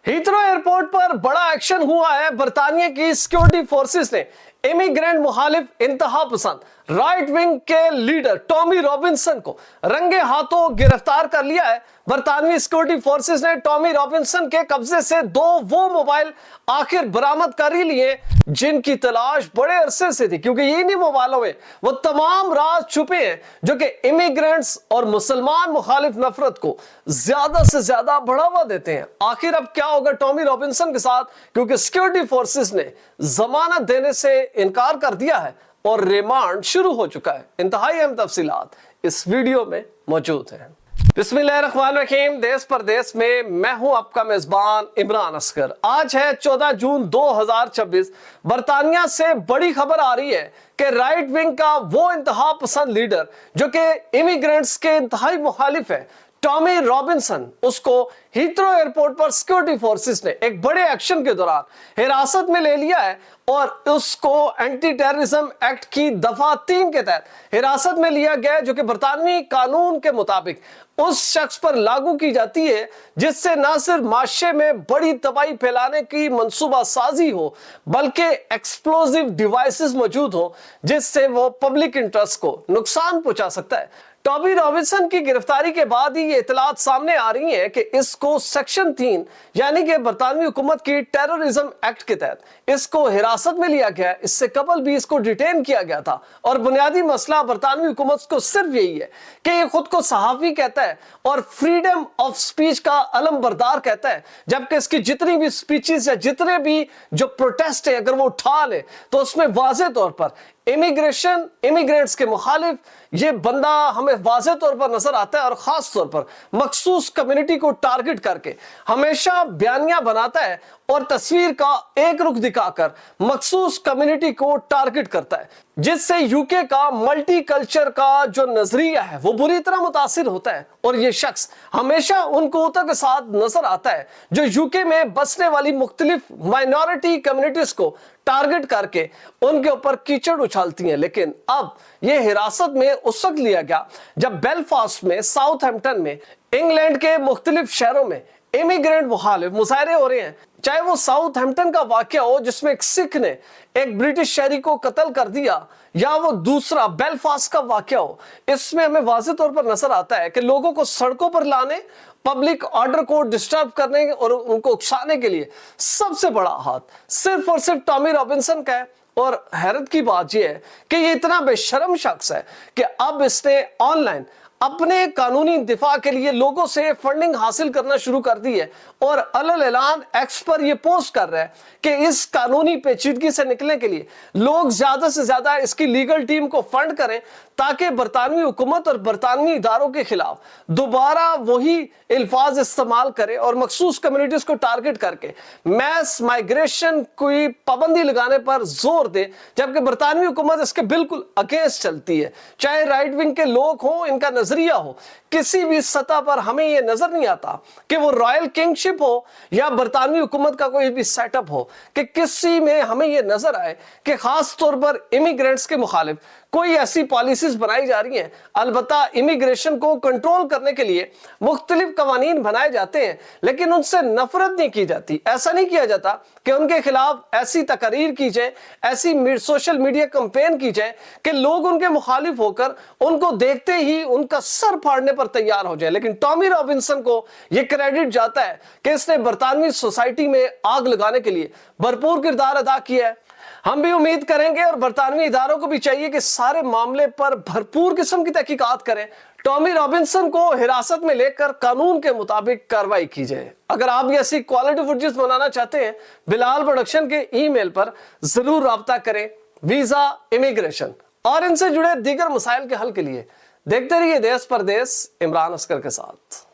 Heathrow airport पर बड़ा action हुआ है। बरतानिया की सिक्योरिटी फोर्सेस ने इमिग्रेंट मुखालिफ इंतहा पसंद राइट विंग के लीडर टॉमी रॉबिन्सन को रंगे हाथों गिरफ्तार कर लिया है। बरतानवी सिक्योरिटी फोर्सेस ने टॉमी रॉबिन्सन के कब्जे से दो वो मोबाइल आखिर बरामद कर ही लिए जिनकी तलाश बड़े अरसे से थी, क्योंकि इन्हीं मोबाइलों में वो तमाम राज छुपे हैं जो कि इमिग्रेंट्स और मुसलमान मुखालिफ नफरत को ज्यादा से ज्यादा बढ़ावा देते हैं। आखिर अब क्या होगा टॉमी रॉबिन्सन के साथ, क्योंकि सिक्योरिटी फोर्सेस ने जमानत देने से इनकार कर दिया है और रिमांड शुरू हो चुका है। इंतहाई अहम तफसीलात इस वीडियो में मौजूद हैं। बिस्मिल्लाहिर्रहमानिर्रहीम। देश परदेश में मैं हूं आपका मेजबान इमरान असगर। आज है 14 जून 2026। बरतानिया से बड़ी खबर आ रही है कि राइट विंग का वो इंतहा पसंद लीडर जो कि इमिग्रेंट्स के इंतहाई मुखालिफ है, टॉमी रॉबिन्सन, उसको हीथ्रो एयरपोर्ट पर सिक्योरिटी फोर्सेस ने एक बड़े एक्शन के दौरान हिरासत में ले लिया है और उसको एंटी टेररिज्म एक्ट की दफा 3 के तहत हिरासत में लिया गया है, जो कि बरतानवी कानून के मुताबिक उस शख्स पर लागू की जाती है जिससे न सिर्फ माशरे में बड़ी तबाही फैलाने की मंसूबा साजी हो, बल्कि एक्सप्लोजिव डिवाइसेस मौजूद हो जिससे वो पब्लिक इंटरेस्ट को नुकसान पहुंचा सकता है। टॉमी रॉबिन्सन की गिरफ्तारी के बाद ही ये इतलात सामने आ रही हैं कि इसको सेक्शन 3 यानी कि बरतानवी हुकूमत की टेररिज्म एक्ट के तहत इसको हिरासत में लिया गया है। इससे कबल भी इसको डिटेन किया गया था और बुनियादी मसला बरतानवी हुकूमत को सिर्फ यही है कि ये खुद को सहाफी कहता है और फ्रीडम ऑफ स्पीच का अलम बरदार कहता है, जबकि इसकी जितनी भी स्पीचेस या जितने भी जो प्रोटेस्ट है अगर वो उठा ले तो उसमें वाज़ेह तौर पर इमिग्रेंट्स के मुखालिफ ये बंदा हमें वाज़ेह तौर पर नजर आता है और खास तौर पर मखसूस कम्युनिटी को टारगेट करके हमेशा बयानिया बनाता है और तस्वीर का एक रुख दिखाकर मखसूस कम्युनिटी को टारगेट करता है, जिससे यूके का मल्टी कल्चर का जो नजरिया है वो बुरी तरह मुतासिर होता है। और ये शख्स हमेशा उन कुव्वतों के साथ नजर आता है जो यूके में बसने वाली मुख्तलिफ माइनॉरिटी कम्युनिटीज को टारगेट करके उनके ऊपर कीचड़ उछालती हैं। लेकिन अब यह हिरासत में उस वक्त लिया गया जब बेलफास्ट में, साउथहैम्पटन में, इंग्लैंड के मुख्तलिफ शहरों में इमिग्रेंट मुखालिफ मुजाहरे हो रहे हैं। चाहे वो साउथहैम्पटन का वाकया हो जिसमें एक सिख ने एक ब्रिटिश शहरी को कत्ल कर दिया, या वो दूसरा बेलफास्ट का वाकया हो, इसमें हमें वाज़ेह तौर पर नजर आता है कि लोगों को सड़कों पर लाने, पब्लिक ऑर्डर को डिस्टर्ब करने और उनको उकसाने के लिए सबसे बड़ा हाथ सिर्फ और सिर्फ टॉमी रॉबिन्सन का है। और हैरत की बात यह है कि ये इतना बेशर्म शख्स है कि अब इसने ऑनलाइन अपने कानूनी दिफा के लिए लोगों से फंडिंग हासिल करना शुरू कर दी है और अलल ऐलान एक्स पर यह पोस्ट कर रहा है कि इस कानूनी पेचीदगी से निकलने के लिए लोग ज्यादा से ज्यादा इसकी लीगल टीम को फंड करें ताकि बरतानवी हुकूमत और बरतानवी इदारों के खिलाफ दोबारा वही अल्फाज इस्तेमाल करे और मखसूस कम्युनिटीज को टारगेट करके मैस माइग्रेशन की पाबंदी लगाने पर जोर दे, जबकि बरतानवी हुकूमत इसके बिल्कुल अगेंस्ट चलती है। चाहे राइट विंग के लोग हों, इनका नजरिया हो, किसी भी सतह पर हमें यह नजर नहीं आता कि वो रॉयल किंगशिप हो या बरतानवी हुकूमत का कोई भी सेटअप हो, कि किसी में हमें यह नजर आए कि खास तौर पर इमिग्रेंट्स के मुखालिफ कोई ऐसी पॉलिसीज बनाई जा रही हैं। अलबत्ता इमिग्रेशन को कंट्रोल करने के लिए मुख्तलिफ कवानीन बनाए जाते हैं, लेकिन उनसे नफरत नहीं की जाती। ऐसा नहीं किया जाता कि उनके खिलाफ ऐसी तकरीर की जाए, ऐसी सोशल मीडिया कैंपेन की जाए कि लोग उनके मुखालिफ होकर उनको देखते ही उनका सर फाड़ने पर तैयार हो जाए। लेकिन टॉमी रॉबिन्सन को यह क्रेडिट जाता है कि इसने बरतानवी सोसाइटी में आग लगाने के लिए भरपूर किरदार अदा किया है। हम भी उम्मीद करेंगे और बरतानवी इदारों को भी चाहिए कि सारे मामले पर भरपूर किस्म की तहकीकात करें, टॉमी रॉबिन्सन को हिरासत में लेकर कानून के मुताबिक कार्रवाई की जाए। अगर आप भी ऐसी क्वालिटी फुटेज बनाना चाहते हैं, बिलाल प्रोडक्शन के ईमेल पर जरूर राब्ता करें। वीजा, इमिग्रेशन और इनसे जुड़े दीगर मसाइल के हल के लिए देखते रहिए देश परदेश इमरान असगर के साथ।